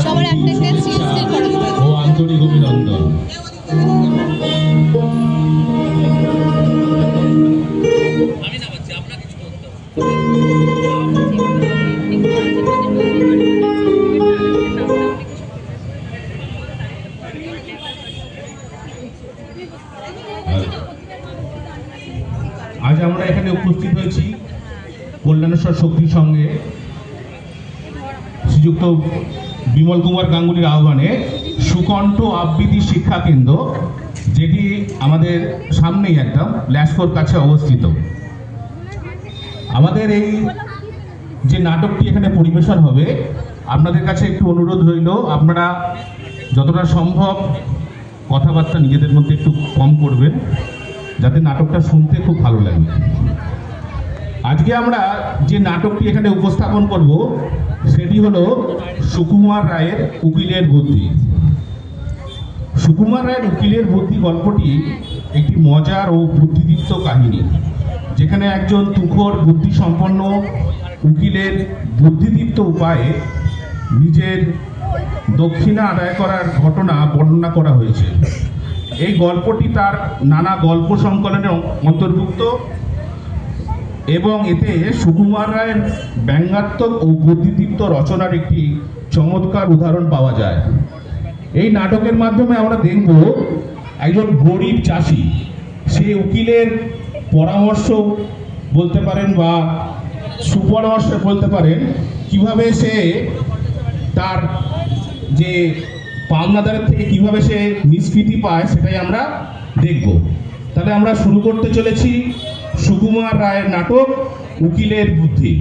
সবার অ্যাটেন্ডেন্স স্থির করা হবে ও আন্তরিক অভিনন্দন। আজ আমরা এখানে উপস্থিত হয়েছি কল্যাণেশ্বর শক্তির সঙ্গে শ্রীযুক্ত বিমল কুমার গাঙ্গুলির আহ্বানে সুকণ্ঠ আবৃত্তি শিক্ষা কেন্দ্র, যেটি আমাদের সামনেই একদম ল্যাসকোর কাছে অবস্থিত। আমাদের এই যে নাটকটি এখানে পরিবেশন হবে, আপনাদের কাছে একটু অনুরোধ রইল, আপনারা যতটা সম্ভব কথাবার্তা নিজেদের মধ্যে একটু কম করবেন, যাতে নাটকটা শুনতে খুব ভালো লাগে। আজকে আমরা যে নাটকটি এখানে উপস্থাপন করব সেটি হলো সুকুমার রায়ের উকিলের বুদ্ধি। সুকুমার রায়ের উকিলের বুদ্ধি গল্পটি একটি মজার ও বুদ্ধিদীপ্ত কাহিনী, যেখানে একজন তুখোর বুদ্ধিসম্পন্ন উকিলের বুদ্ধিদীপ্ত উপায়ে নিজের দক্ষিণা আদায় করার ঘটনা বর্ণনা করা হয়েছে। এই গল্পটি তার নানা গল্প সংকলনের অন্তর্ভুক্ত এবং এতে সুকুমার রায়ের ব্যঙ্গাত্মক ও বুদ্ধিদীপ্ত রচনার একটি চমৎকার উদাহরণ পাওয়া যায়। এই নাটকের মাধ্যমে আমরা দেখব একজন গরিব চাষি, সে উকিলের পরামর্শ বলতে পারেন বা সুপরামর্শ বলতে পারেন, কিভাবে সে তার যে পাওনাদারের থেকে কিভাবে সে নিষ্কৃতি পায়, সেটাই আমরা দেখব। তাহলে আমরা শুরু করতে চলেছি সুকুমার রায়ের নাটক উকিলের বুদ্ধি।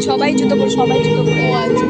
সবাই জুতো পরে, সবাই জুতো পরে। ও আচ্ছা,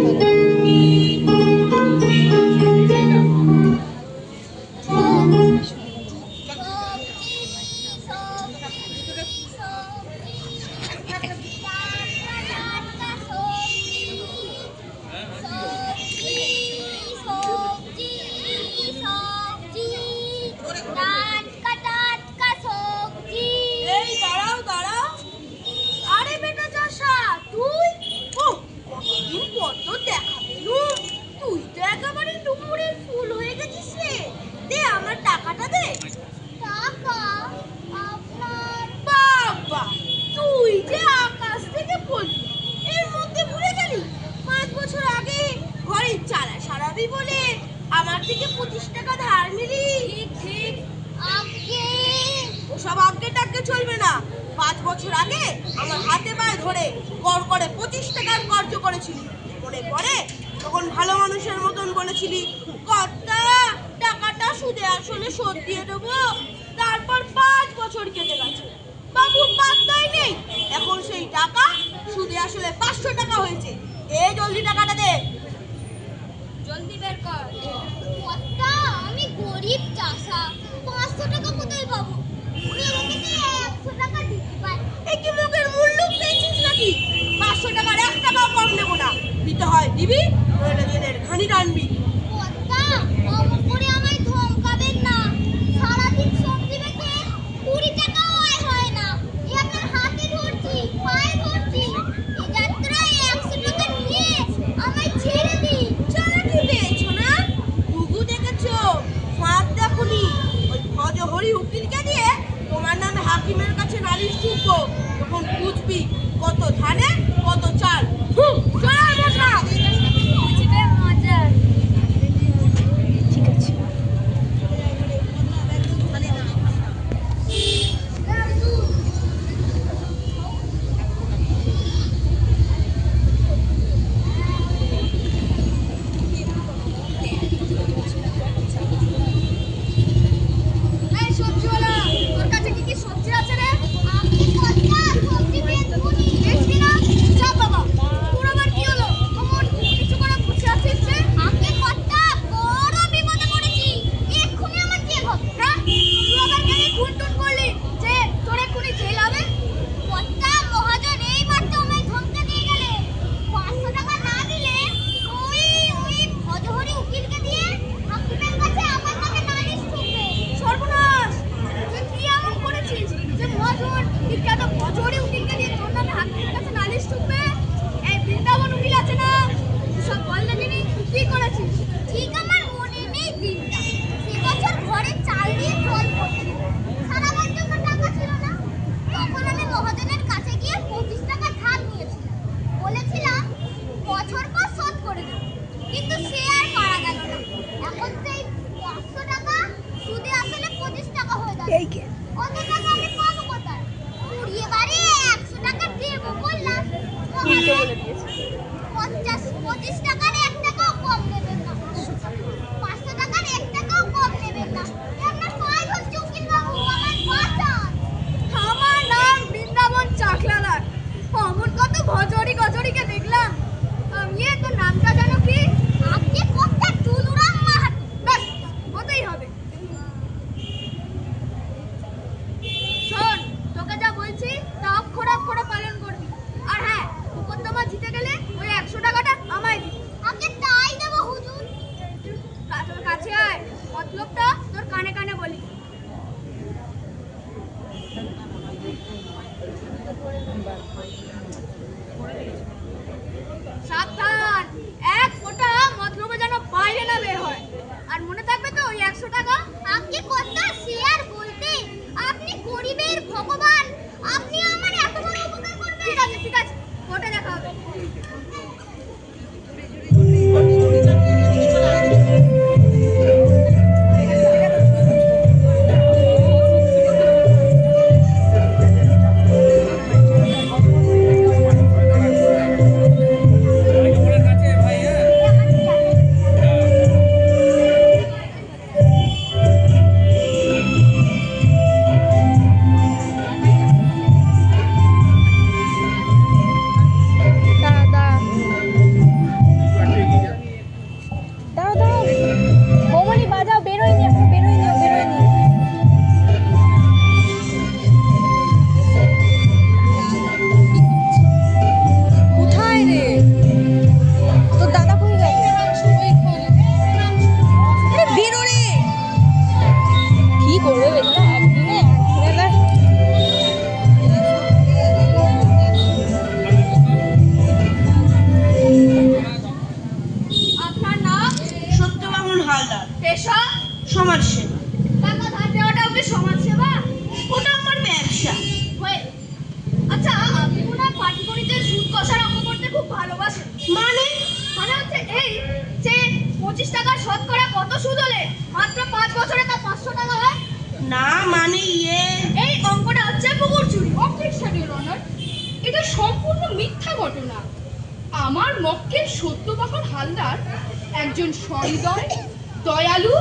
আমার থেকে 25 টাকা ধার নিলি। ঠিক ওসব আগে টাকে চলবে না। 5 বছর আগে আমার হাতে পায়ে ধরে কর করে 25 টাকার কর্জ করেছিলি, মনে পড়ে? তখন ভালো মানুষের মতন বলেছিলি, কর্তা টাকাটা সুদে আসলে শোধ দিয়ে দেবো। তারপর 5 বছর কেটে গেছে, বাবু পাত্তাই নেই। এখন সেই টাকা সুদে আসলে 500 টাকা হয়েছে। জলদি টাকাটা দে, জলদি বের কর। কর্তা, আমি গরিব চাষা, 500 টাকা কোথায় পাবো? তুমি আমাকে 100 টাকা দিতে পারো? এই কি মুখের মূল্য পেয়েছিস নাকি? 500 টাকার 1 টাকাও কম নেবো না। দিতে হয় দিবি, নইলে জেলের ঘানি টানবি। কর্তা, অমন করে আমায় ধমকাবেন না। সারাদিন সবজি বেচে 20 টাকাও আয় হয় না। এই আপনার হাতে ধরছি, পায়ে ধরছি, এই যাত্রায় 100 টাকা নিয়ে আমায় ছেড়ে দিন। চালাকি পেয়েছো না? 2 অত টাকা আমি পাবো কোথায়? কুড়িয়ে বাড়ি 100 টাকা দেবো বললাম। 25 টাকার 1 টাকাও কম নেবেন না। 500 টাকার 1 টাকাও কম নেবেন না। আপনার পায়ে ধরছি উকিল বাবু, আমার বাঁচান। আমার নাম বৃন্দাবন চাকলাদার। অমন কত গজরিকে দেখলাম। আমি তোর নামটা জানো কি? আপনি কোথায় টুলুরাম মাহাতো? ব্যাস হতেই হবে। শোন, তোকে যা বলছি তা অক্ষরে অক্ষরে পালন করবি। আর হ্যাঁ, মুকদ্দমা জিতে গেলে ওই 100 টাকাটা আমায় দিবি। আপনি তাই দেবো হুজুর। তোর কাছে আয়, মতলবটা তোর কানে কানে বলি। সাবধান, এক ফোঁটা মতলবে যেন বাইরে না বের হয়। আর মনে থাকবে তো ওই 100 টাকা। আপনি কথা শেয়ার বলতে, আপনি গরিবের ভগবান। আপনি আমার এত বড় উপকার করবেন। ঠিক আছে, কোর্টে দেখা হবে। সমাজসেবা। টাকা ধার দেওয়াটাও কি সমাজসেবা? ওটা আমার ব্যবসা। আচ্ছা, আপনি মনে হয় পাটিগণিতের সুদ কষার অঙ্ক করতে খুব ভালোবাসেন। মানে হচ্ছে এই যে 25 টাকার শতকরা কত সুদ হলে মাত্র 5 বছরে তা 500 টাকা হয়? না, মানে এই অঙ্কটা হচ্ছে পুকুর চুরি। অবজেকশন ইওর অনার, এটা সম্পূর্ণ মিথ্যা ঘটনা। আমার মক্কেল সত্যবাহন হালদার একজন সহৃদয়, দয়ালু,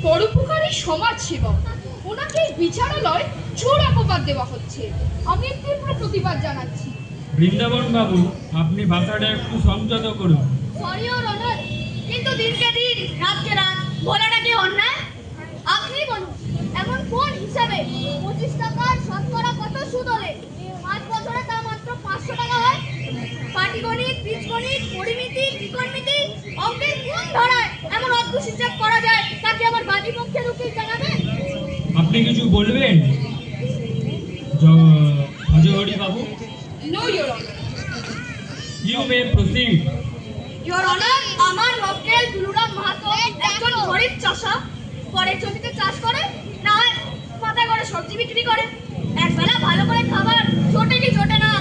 পরোপকারী সমাজসেবক। ওনাকে বিচারালয় চোর অপবাদ দেওয়া হচ্ছে। আমি তীব্র প্রতিবাদ জানাচ্ছি। বৃন্দাবন বাবু, আপনি ভাষাটা একটু সংযত করুন। সরি ইওর অনার, কিন্তু দিনকে দিন রাতকে রাত বলাটা কি অন্যায়? আপনি বলুন, এমন কোন হিসাবে 25 টাকার শতকরা কত সুদ হলে 5 বছরে তা মাত্র 500 টাকা হয়? পাটিগণিত, বীজগণিত, পরিমিতি, ত্রিকোণমিতি, অঙ্কের কোন ধারায় এমন অদ্ভুত হিসাব করা যায় তাকে আমার বাদীপক্ষের উকিল জানাবেন? আপনি কিছু বলবেন Bhajahari babu? No your honour. You may proceed. Your honour, আমার মক্কেল দুলুরাম মাহাতো একজন গরিব চাষা। পরের জমিতে চাষ করে, না হয় পাতা করে সবজি বিক্রি করে। একবেলা ভালো করে খাবার জোটে না,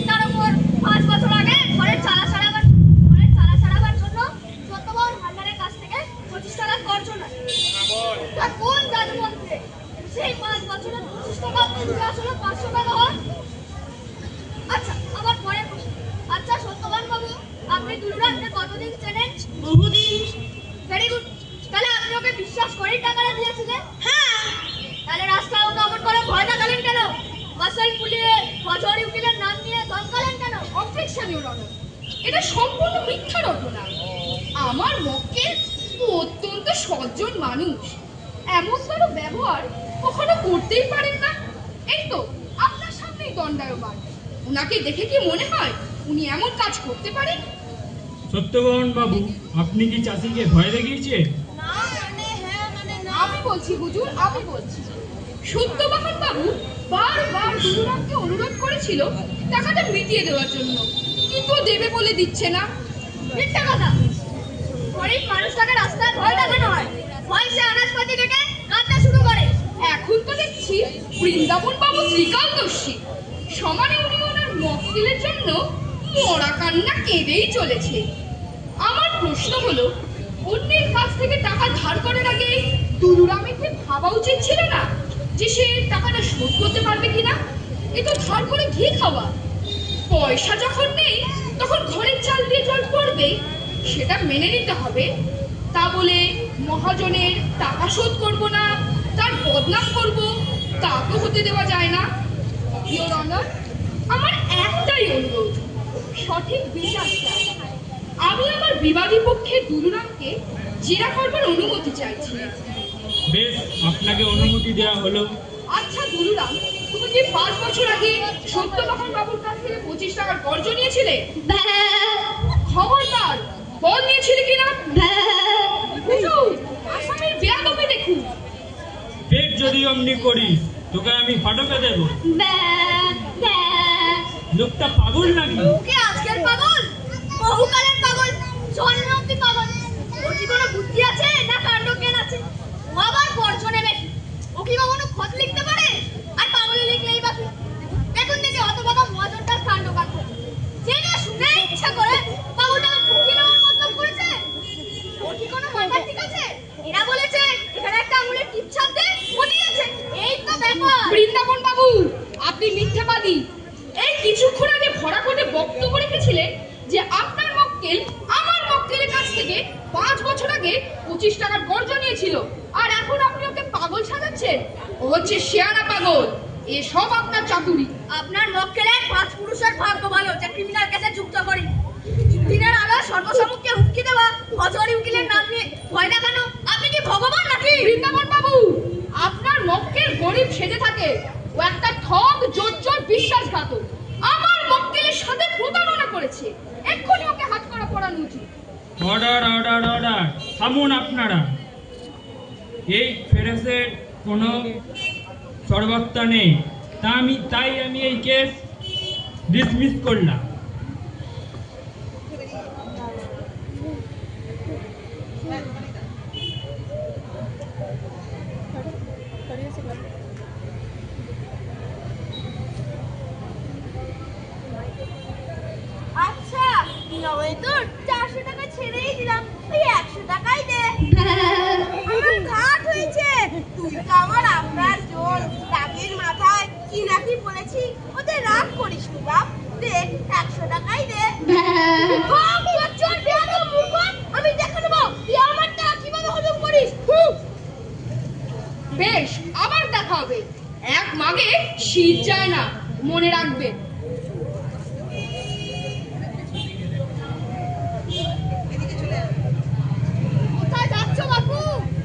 তার উপর 5 বছর আগে ঘরের চালা সারাবার জন্য সত্যবান হালদারের কাছ থেকে 25 টাকা কর্জ নেয়। তা কোন জাদুমন্ত্রে সেই 5 বছরে 25 টাকা তুলে আসলে 500 টাকা হয়? আচ্ছা, আমার পরের প্রশ্ন। আচ্ছা সত্যবান বাবু, আপনি দুলুরামকে কতদিন চেনেন? বহুদিন। Very good. তাহলে আপনি ওকে বিশ্বাস করেই টাকাটা দিয়েছিলেন? হ্যাঁ। তাহলে রাস্তায় ওকে অমন করে ভয় দেখালেন কেন? মাসাইল পুলিয়ে ভজহরি উকিলের নাম নিয়ে ধমকালেন কেন? অবজেকশন ইওর অনার, এটা সম্পূর্ণ মিথ্যা রটনা। আমার মক্কেল অত্যন্ত সজ্জন মানুষ। এমন কারো ব্যবহার কখনো করতেই পারেন না। এই তো আপনার সামনেই দণ্ডায়মান। ওনাকে দেখে কি মনে হয় উনি এমন কাজ করতে পারেন? সত্যবান বাবু, আপনি কি চাষিকে ভয় দেখিয়েছেন? না, মানে হ্যাঁ, মানে না। আমি বলছি হুজুর, আমি বলছি। সত্যবাহন বাবু বারবার দুলুরামকে অনুরোধ করেছিল টাকাটা মিটিয়ে দেওয়ার জন্য, কিন্তু ও দেবে বলে দিচ্ছে না। মিথ্যা কথা। গরিব মানুষটাকে রাস্তায় ভয় দেখানো হয়, ভয় সে আনাজপাতি কেটে কাঁদতে শুরু করে। এখন তো দেখছি বৃন্দাবন বাবু শ্রীকান্তদর্শী। সমানে উনি ওনার মক্কেলের জন্য মরা কান্না কেঁদেই চলেছে। আমার প্রশ্ন হলো, অন্যের কাছ থেকে টাকা ধার করার আগে দুলুরামের কি ভাবা উচিত ছিল না? যে সে টাকাটা শোধ করতে পারবে কিনা। এ তো ধার করে ঘি খাওয়া। পয়সা যখন নেই তখন ঘরের চাল দিয়ে জল পড়বেই, সেটা মেনে নিতে হবে। তা বলে মহাজনের টাকা শোধ করব না, তার বদনাম করব, তা তো হতে দেওয়া যায় না। ইওর অনার, আমার একটাই অনুরোধ, সঠিক বিচার চাই। আমি আমার বিবাদী পক্ষে দুলুরামকে জেরা করবার অনুমতি চাইছি। বেশ, আপনাকে অনুমতি দেওয়া হলো। আচ্ছা দুলুরাম, তুমি কি 5 বছর আগে সত্যবাহন বাবুর কাছ থেকে 25 টাকার কর্জ নিয়েছিলে? খবরদার, বল নিয়েছিলে কিনা? হুজুর, আসামির বেয়াদবি দেখুন। পেট যদি অমনি করিস তোকে আমি ফাটকে দেব। লোকটা পাগল নাকি? ওকে আজকের পাগল, বহুকালের পাগল, জন্মটি পাগল। ওর কি কোনো বুদ্ধি আছে না কাণ্ড জ্ঞান আছে? ও আবার বর্জনে বেশি। ও কি বা কোনো খত লিখতে পারে? আর পাগলে লিখলেই বাকি। দেখুন দেখি হতভাগা মহাজনটার কাণ্ড কাণ্ড। জেনে শুনে ইচ্ছা করে পাগলটাকে ঠকিয়ে নেওয়ার মতলব করেছে। ওর কি কোনো মাথা ঠিক আছে? এরা বলেছে এখানে একটা আঙুলের টিপ ছাপ দে, ও দিয়েছে। এই তো ব্যাপার। বৃন্দাবন বাবু, আপনি মিথ্যাবাদী। এই কিছুক্ষণ আগে ভরা করে বক্তব্য রেখেছিলেন যে আপনার মক্কেল আমার মক্কেলের কাছ থেকে 5 বছর আগে 25 টাকার কর্জ নিয়েছিল, আর এখন আপনি ওকে পাগল সাজাচ্ছেন। ও হচ্ছে শেয়ানা পাগল। এসব আপনার চাতুরি। আপনার মক্কেলের 5 পুরুষের ভাগ্য ভালো যে ক্রিমিনাল কেসে যুক্ত করি। দিনের আলো সর্বসম্মুখে হুমকি দেওয়া, অজরি উকিলের নাম নিয়ে ভয় দেখানো, আপনি কি ভগবান নাকি? বৃন্দাবন বাবু, আপনার মক্কেল গরিব সেজে থাকে। ও একটা ঠগ, জোচ্চোর, বিশ্বাসঘাতক। আমার মক্কেলের সাথে প্রতারণা করেছে। এক্ষুনি ওকে হাতকড়া পরানো উচিত। অর্ডার অর্ডার অর্ডার, থামুন আপনারা। এই ফেরেসের কোনো সর্বত্তা নেই, তাই আমি এই কেস ডিসমিস করলাম। আচ্ছা, নয় তোর 400 টাকা ছেড়েই দিলাম, ওই 100 টাকাই দে। আমার ঘাট হয়েছে, তুই তো আমার আপনার জোর। রাগের মাথায় কি নাকি বলেছি, ওদের রাগ করিস নি বাপ। দে, 100 টাকাই দে। আমি দেখে নেবো তুই আমার টাকা কিভাবে হজম করিস। বেশ, আবার দেখা হবে। এক মাগে শীত যায় না, মনে রাখবে। কোথায় যাচ্ছ বাপু?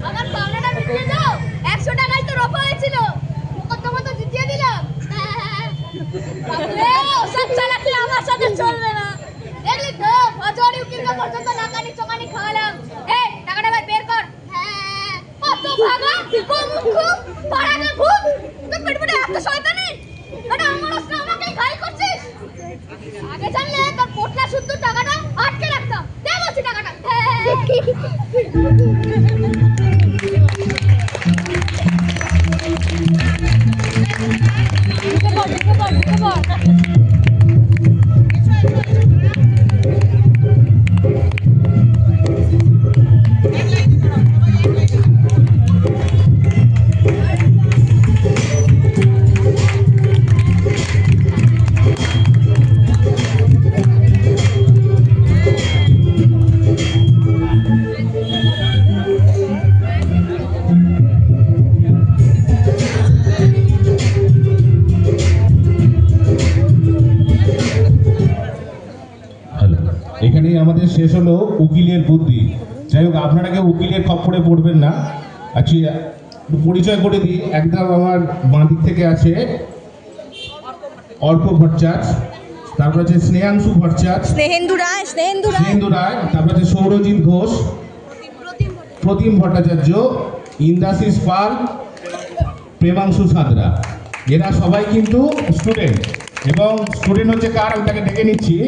আমার পাওনাটা মিটিয়ে দাও। 100 টাকাই তো রফা হয়েছিল, মোকদ্দমা তো জিতিয়ে দিলাম। বাপরে, ওসব চালাকি আমার সাথে চলবে না। দেখলি তো, অজরি উকিলকে পর্যন্ত নাকানি চোখানি খাওয়ালাম। এই টাকাটা ভাই বের কর। হ্যাঁ, কত ভাগা, গোমুখু, পাড়াকে ভূত। তোর পেট পেটে এত শয়তানি, এটা আমার আজকে আমাকেই ঘাই করছিস। আগে জানলে তোর পোটলা শুদ্ধ টাকাটা আটকে রাখতাম। দে বলছি টাকাটা। এখানেই আমাদের শেষ হলো উকিলের বুদ্ধি। যাই হোক, আপনারা কেউ উকিলের খপ্পরে পড়বেন না। আচ্ছা, পরিচয় করে দিই। একদম আমার বাঁ দিক থেকে আছে অর্ক ভট্টাচার্য, তারপর আছে স্নেহাংশু ভট্টাচার্য, স্নেহেন্দু রায়, স্নেহেন্দু রায়, তারপর আছে সৌরজিৎ ঘোষ, প্রতিম ভট্টাচার্য, ইন্দ্রাশিস পাল, প্রেমাংশু সাঁতরা। এরা সবাই কিন্তু স্টুডেন্ট, এবং স্টুডেন্ট হচ্ছে কার, আমি তাকে ডেকে নিচ্ছি।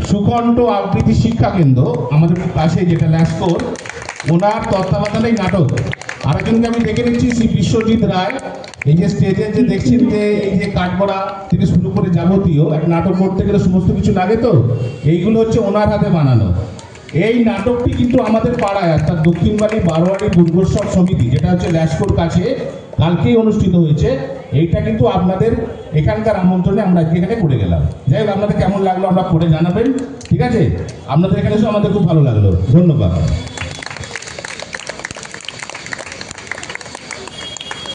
সুকণ্ঠ আবৃত্তি শিক্ষা কেন্দ্র আমাদের পাশে, যেটা ল্যাসকোর, ওনার তত্ত্বাবধানে নাটক। আরেকজনকে আমি ডেকে নিচ্ছি, শ্রী বিশ্বজিৎ রায়। এই যে স্টেজে যে দেখছেন, যে এই যে কাঠগড়া থেকে শুরু করে যাবতীয় এক নাটক করতে গেলে সমস্ত কিছু লাগে, তো এইগুলো হচ্ছে ওনার হাতে বানানো। এই নাটকটি কিন্তু আমাদের পাড়ায়, অর্থাৎ দক্ষিণবাড়ি বারোয়ারি দুর্গোৎসব সমিতি, যেটা হচ্ছে ল্যাসকোর কাছে, কালকেই অনুষ্ঠিত হয়েছে। এইটা কিন্তু আপনাদের এখানকার আমন্ত্রণে আমরা আজকে এখানে করে গেলাম। যাই হোক, আপনাদের কেমন লাগলো আমরা পড়ে জানাবেন, ঠিক আছে? আপনাদের এখানে এসে আমাদের খুব ভালো লাগলো। ধন্যবাদ।